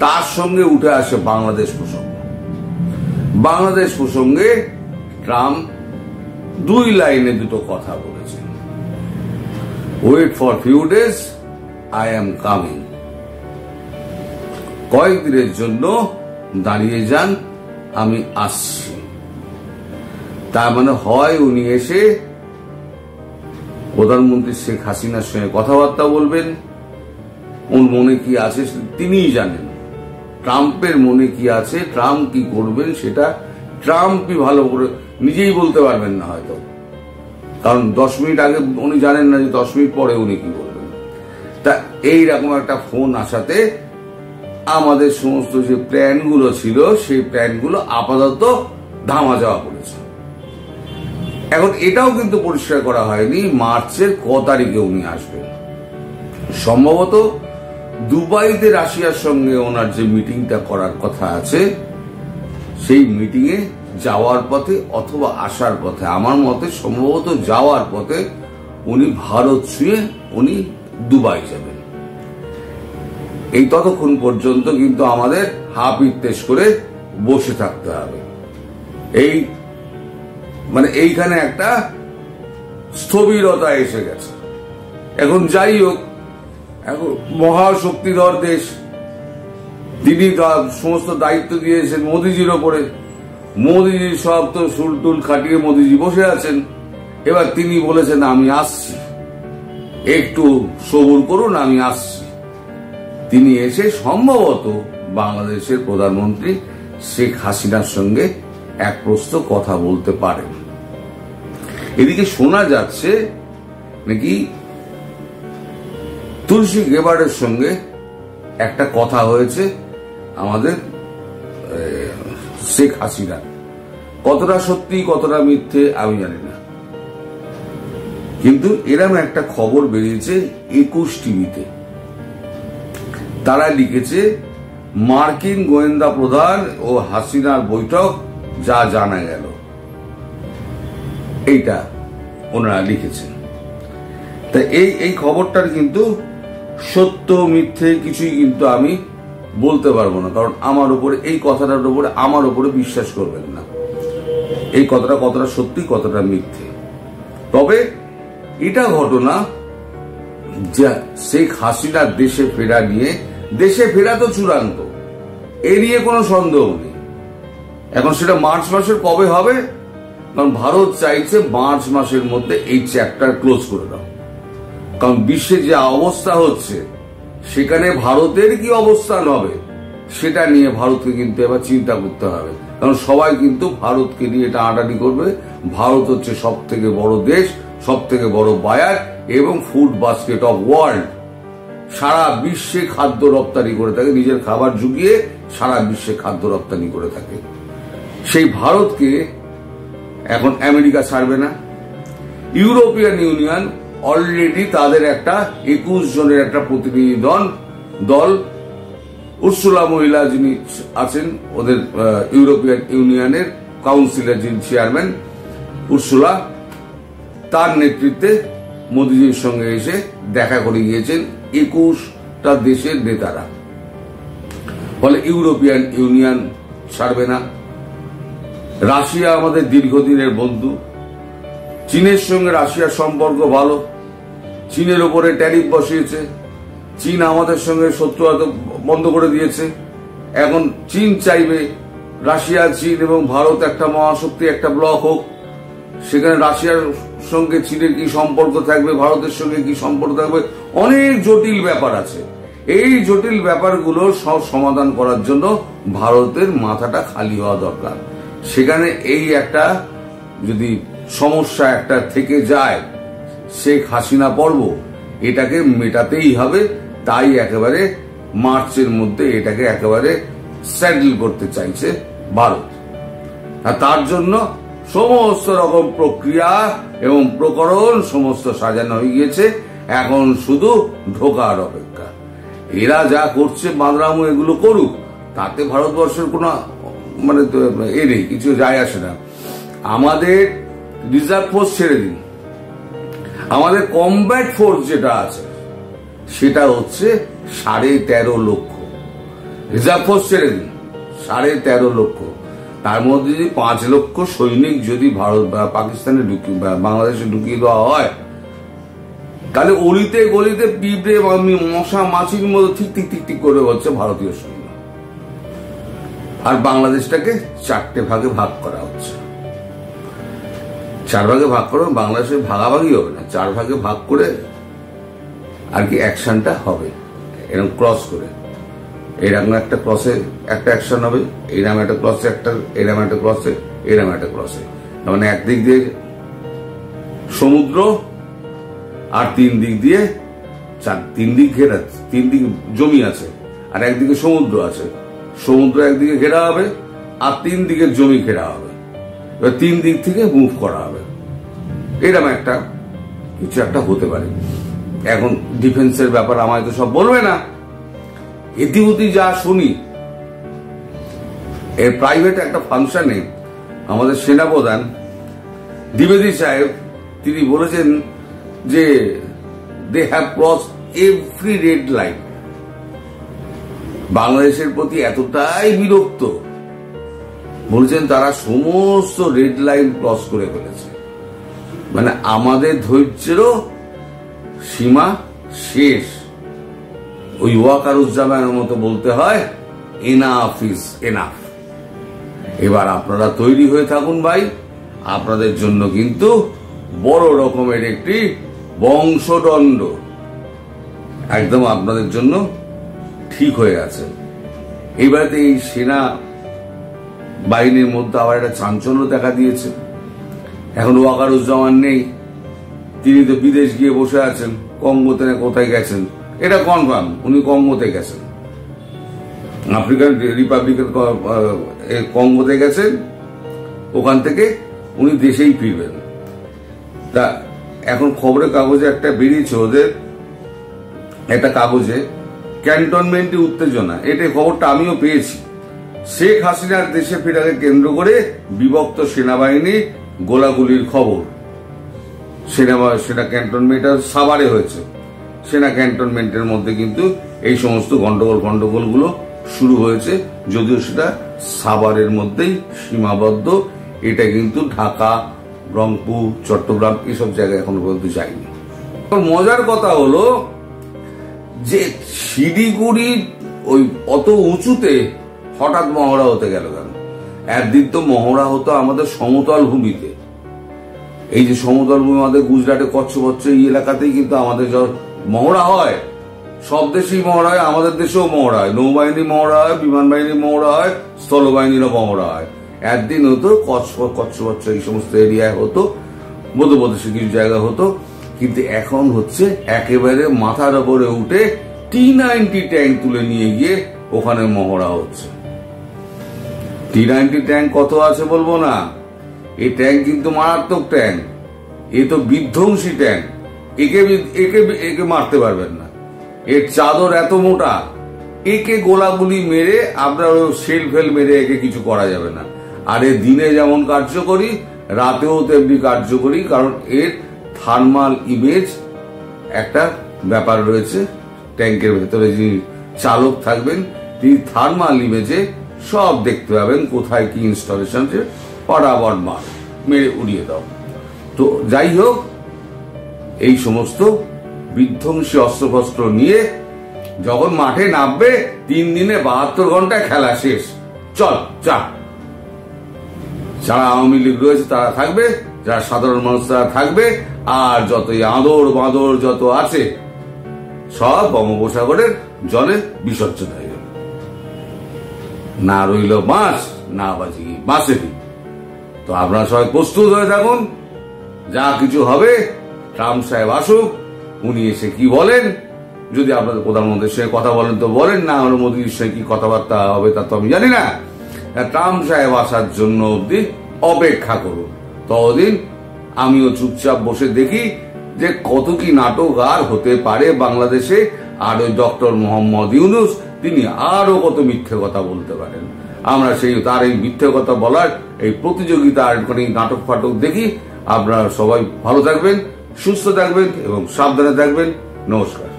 তার সঙ্গে উঠে আসে বাংলাদেশ প্রসঙ্গ। বাংলাদেশ প্রসঙ্গে ট্রাম্প 2 লাইনে দুটো কথা বলেছেন, wait for few days, I am coming. কয়েকদিনের জন্য দাঁড়িয়ে যান, আমি আসছি। তার মানে হয় উনি এসে প্রধানমন্ত্রী শেখ হাসিনার সঙ্গে কথাবার্তা বলবেন, ওর মনে কি আছে তিনিই জানেন। ট্রাম্পের মনে কি আছে, ট্রাম্প কি করবেন সেটা ট্রাম্পই ভালো করে নিজেই বলতে পারবেন না হয়তো, কারণ 10 মিনিট আগে উনি জানেন না যে 10 মিনিট পরে উনি কি বলবেন। তা এইরকম একটা ফোন আসাতে আমাদের সমস্ত যে প্ল্যানগুলো ছিল সেই প্ল্যানগুলো আপাতত ধামা যাওয়া পড়েছে। এখন এটাও কিন্তু পরিষ্কার করা হয়নি মার্চের ক তারিখে উনি আসবেন। সম্ভবত দুবাইতে রাশিয়ার সঙ্গে ওনার যে মিটিংটা করার কথা আছে সেই মিটিং এ যাওয়ার পথে অথবা আসার পথে, আমার মতে সম্ভবত যাওয়ার পথে উনি ভারত ছুঁয়ে উনি দুবাই যাবেন। এই ততক্ষণ পর্যন্ত কিন্তু আমাদের হাফ ইত্তেশ করে বসে থাকতে হবে। এই মানে এইখানে একটা স্থবিরতা এসে গেছে। এখন যাই হোক, এখন মহাশক্তিধর দেশ, তিনি সমস্ত দায়িত্ব দিয়েছেন মোদিজির ওপরে। মোদিজি সব তো সুলটুল খাটিয়ে মোদিজি বসে আছেন। এবার তিনি বলেছেন আমি আসছি, একটু সবুর করুন, আমি আসছি। তিনি এসে সম্ভবত বাংলাদেশের প্রধানমন্ত্রী শেখ হাসিনার সঙ্গে এক প্রস্ত কথা বলতে পারেন। এদিকে শোনা যাচ্ছে নাকি তুলসী গেবার্ডের সঙ্গে একটা কথা হয়েছে আমাদের শেখ হাসিনা। কতটা সত্যি কতটা মিথ্যে আমি জানি না, কিন্তু এরকম একটা খবর বেরিয়েছে 21 টিভিতে। তারা লিখেছে মার্কিন গোয়েন্দা প্রধান ও হাসিনার বৈঠক যা জানা গেল, এইটা ওনারা লিখেছেন। তা এই খবরটার কিন্তু সত্য মিথ্যে কিছুই কিন্তু আমি বলতে পারবো না, কারণ আমার উপরে এই কথাটার উপরে আমার উপরে বিশ্বাস করবেন না এই কথাটা কতটা সত্যি কতটা মিথ্যে। তবে এটা ঘটনা যে শেখ হাসিনার দেশে ফেরা নিয়ে, দেশে ফেরা তো চূড়ান্ত, এ নিয়ে কোনো সন্দেহ নেই। এখন সেটা মার্চ মাসের কবে হবে, কারণ ভারত চাইছে মার্চ মাসের মধ্যে এই চ্যাপ্টার ক্লোজ করে দাও। কারণ বিশ্বে যে অবস্থা হচ্ছে সেখানে ভারতের কি অবস্থান হবে সেটা নিয়ে ভারতকে কিন্তু এবার চিন্তা করতে হবে, কারণ সবাই কিন্তু ভারতকে নিয়ে টানাটানি করবে। ভারত হচ্ছে সব থেকে বড় দেশ, সব থেকে বড় বায়ার এবং ফুড বাস্কেট অফ ওয়ার্ল্ড। সারা বিশ্বে খাদ্য রপ্তানি করে থাকে, নিজের খাবার জুগিয়ে সারা বিশ্বে খাদ্য রপ্তানি করে থাকে। সেই ভারতকে এখন আমেরিকা ছাড়বে না। ইউরোপিয়ান ইউনিয়ন অলরেডি তাদের একটা 21 জনের একটা প্রতিনিধি দল উর্সুলা মহিলা যিনি আছেন ওদের ইউরোপিয়ান ইউনিয়নের কাউন্সিলের যিনি চেয়ারম্যান উর্সুলা, তার নেতৃত্বে মোদিজির সঙ্গে এসে দেখা করে গিয়েছেন 21টা দেশের নেতারা। ফলে ইউরোপিয়ান ইউনিয়ন ছাড়বে না। রাশিয়া আমাদের দীর্ঘদিনের বন্ধু, চীনের সঙ্গে রাশিয়ার সম্পর্ক ভালো, চীনের উপরে ট্যারিফ বসিয়েছে, চীন আমাদের সঙ্গে শত্রুতা বন্ধ করে দিয়েছে। এখন চীন চাইবে রাশিয়া, চীন এবং ভারত একটা মহাশক্তি, একটা ব্লক হোক। সেখানে রাশিয়ার সঙ্গে চীনের কি সম্পর্ক থাকবে, ভারতের সঙ্গে কি সম্পর্ক থাকবে, অনেক জটিল ব্যাপার আছে। এই জটিল ব্যাপারগুলো সব সমাধান করার জন্য ভারতের মাথাটা খালি হওয়া দরকার। সেখানে এই একটা যদি সমস্যা একটা থেকে যায় শেখ হাসিনা পর্ব, এটাকে মেটাতেই হবে। তাই একেবারে মার্চের মধ্যে এটাকে একেবারে সেটেল করতে চাইছে ভারত। আর তার জন্য সমস্ত রকম প্রক্রিয়া এবং প্রকরণ সমস্ত সাজানো হয়ে গিয়েছে। এখন শুধু ঢোকার অপেক্ষা। এরা যা করছে বাঁদরামো এগুলো করুক, তাতে ভারতবর্ষের কোনো মানে এ নেই, কিছু যায় আসে না। আমাদের রিজার্ভ ফোর্স ছেড়ে দিন, আমাদের কমব্যাট ফোর্স যেটা আছে সেটা হচ্ছে 13.5 লক্ষ। রিজার্ভ ফোর্স ছেড়ে দিন, 13.5 লক্ষ, তার মধ্যে যদি 5 লক্ষ সৈনিক যদি ভারত বা পাকিস্তানে বাংলাদেশে ঢুকিয়ে দেওয়া হয়, তাহলে অলিতে গলিতে পিঁপড়ে মশা মাছির মতো ঠিক ঠিক ঠিক ঠিক করে হচ্ছে ভারতীয় সৈন্য। আর বাংলাদেশটাকে 4টে ভাগে ভাগ করা হচ্ছে। 4 ভাগে ভাগ করে বাংলাদেশে ভাগাভাগি হবে না, 4 ভাগে ভাগ করে আর কি অ্যাকশনটা হবে। এরকম ক্রস করে, এরকম একটা ক্রসে একটা অ্যাকশন হবে, এরকম একটা ক্রসে একটা, এরকম একটা ক্রসে, এরকম একটা ক্রসে। মানে একদিক দিয়ে সমুদ্র আর 3 দিক দিয়ে 3 দিক ঘেরা, 3 দিক জমি আছে আর একদিকে সমুদ্র আছে। সমুদ্র একদিকে ঘেরা হবে আর 3 দিকে জমি ঘেরা হবে। এবার 3 দিক থেকে মুভ করা হবে। এরকম একটা কিছু একটা হতে পারে। এখন ডিফেন্সের ব্যাপার আমায় তো সব বলবে না, ইতিমধ্যে যা শুনি, এর প্রাইভেট একটা ফাংশনে আমাদের সেনাপ্রধান দ্বিবেদী সাহেব তিনি বলেছেন যে they have cross every red line. বাংলাদেশের প্রতি এতটাই বিরক্ত, বলছেন তারা সমস্ত রেড লাইন ক্রস করে ফেলেছে। মানে আমাদের ধৈর্যেরও সীমা শেষ। ওই ওয়াকারুজ্জামানের মতো বলতে হয়, এনাফ ইজ এনাফ। এবার আপনারা তৈরি হয়ে থাকুন ভাই, আপনাদের জন্য কিন্তু বড় রকমের একটি বংশদণ্ড একদম আপনাদের জন্য ঠিক হয়ে আছে। এইবারে এই সেনা বাহিনীর মধ্যে আবার একটা চাঞ্চল্য দেখা দিয়েছে। এখন ওয়াকারুজ্জামান নেই, তিনি তো বিদেশ গিয়ে বসে আছেন, কঙ্গোতে না কোথায় গেছেন, এটা কনফার্ম উনি কঙ্গোতে গেছেন, আফ্রিকান রিপাবলিকের কঙ্গোতে গেছেন। ওখান থেকে উনি দেশেই ফিরবেন। তা এখন খবরের কাগজে একটা বেরিয়েছে, ওদের একটা কাগজে ক্যান্টনমেন্টে উত্তেজনা, এটা খবরটা আমিও পেয়েছি। শেখ হাসিনার দেশে ফেরাকে কেন্দ্র করে বিভক্ত সেনাবাহিনী গোলাগুলির খবর। সেনা ক্যান্টনমেন্ট সাভারে হয়েছে। সেনা ক্যান্টনমেন্টের মধ্যে কিন্তু এই সমস্ত গন্ডগোল গুলো শুরু হয়েছে, যদিও সেটা সাভারের মধ্যেই সীমাবদ্ধ। এটা কিন্তু ঢাকা, রংপুর, চট্টগ্রাম এসব জায়গায় এখনো পর্যন্ত যায়নি। মজার কথা হলো যে শিলিগুড়ি ওই অত উঁচুতে হঠাৎ মহড়া হতে গেল কেন? একদিন তো মহড়া হতো আমাদের সমতল ভূমিতে। এই যে সমতল ভূমি আমাদের গুজরাটে কচ্ছ এই এলাকাতেই কিন্তু আমাদের মহড়া হয়। সব দেশেই মহড়া হয়, আমাদের দেশেও মহড়া হয়। নৌবাহিনী মহড়া হয়, বিমান বাহিনী মহড়া হয়, স্থলবাহিনীরও মহড়া হয়। একদিন হতো কচ্ছ এই সমস্ত এরিয়ায় হতো, মধ্যপ্রদেশে কিছু জায়গা হতো। কিন্তু এখন হচ্ছে একেবারে মাথার উপরে উঠে T-90 ট্যাঙ্ক তুলে নিয়ে গিয়ে ওখানে মহড়া হচ্ছে। T-90 ট্যাঙ্ক কত আছে বলবো না, এই ট্যাঙ্ক কিন্তু মারাত্মক ট্যাঙ্ক, এ তো বিধ্বংসী ট্যাঙ্ক। একে মারতে পারবেন না, এর চাদর এত মোটা, একে গোলাগুলি মেরে আপনার সেল ফেল মেরে একে কিছু করা যাবে না। আর এ দিনে যেমন কার্যকরী, রাতেও তেমনি কার্যকরী, কারণ এর থার্মাল ইমেজ একটা ব্যাপার রয়েছে। ট্যাঙ্কের ভেতরে যিনি চালক থাকবেন তিনি থার্মাল ইমেজে সব দেখতে পাবেন, কোথায় কি ইনস্টলেশন, পাড়াবার মার মেরে উড়িয়ে দাও। তো যাই হোক, এই সমস্ত বিধ্বংসী অস্ত্রশস্ত্র নিয়ে যখন মাঠে নামবে, 3 দিনে 72 ঘন্টায় খেলা শেষ। চল যা, যারা আওয়ামী লীগ রয়েছে তারা থাকবে, যারা সাধারণ মানুষ তারা থাকবে, আর যতই আদর বাঁদর যত আছে সব বঙ্গোপসাগরের জলে বিসর্জন হয়ে যাবে। না রইল বাঁশ, না বাজি বাঁশেরই। তো আপনারা সবাই প্রস্তুত হয়ে থাকুন, যা কিছু হবে। ট্রাম্প সাহেব আসুক, উনি এসে কি বলেন, যদি আপনাদের প্রধানমন্ত্রীর সঙ্গে কথা বলেন তো বলেন, না হলে মোদীর সঙ্গে কি কথাবার্তা হবে তা তো আমি জানি না। ট্রাম্প সাহেব আসার জন্য অব্দি অপেক্ষা করুন। ততদিন আমিও চুপচাপ বসে দেখি যে কত কি নাটক আর হতে পারে বাংলাদেশে। আর ওই ডক্টর মোহাম্মদ ইউনূস তিনি আরো কত মিথ্যে কথা বলতে পারেন। আমরা সেই তার এই মিথ্যে কথা বলার এই প্রতিযোগিতা আর নাটক ফাটক দেখি। আপনারা সবাই ভালো থাকবেন, সুস্থ থাকবেন এবং সাবধানে থাকবেন। নমস্কার।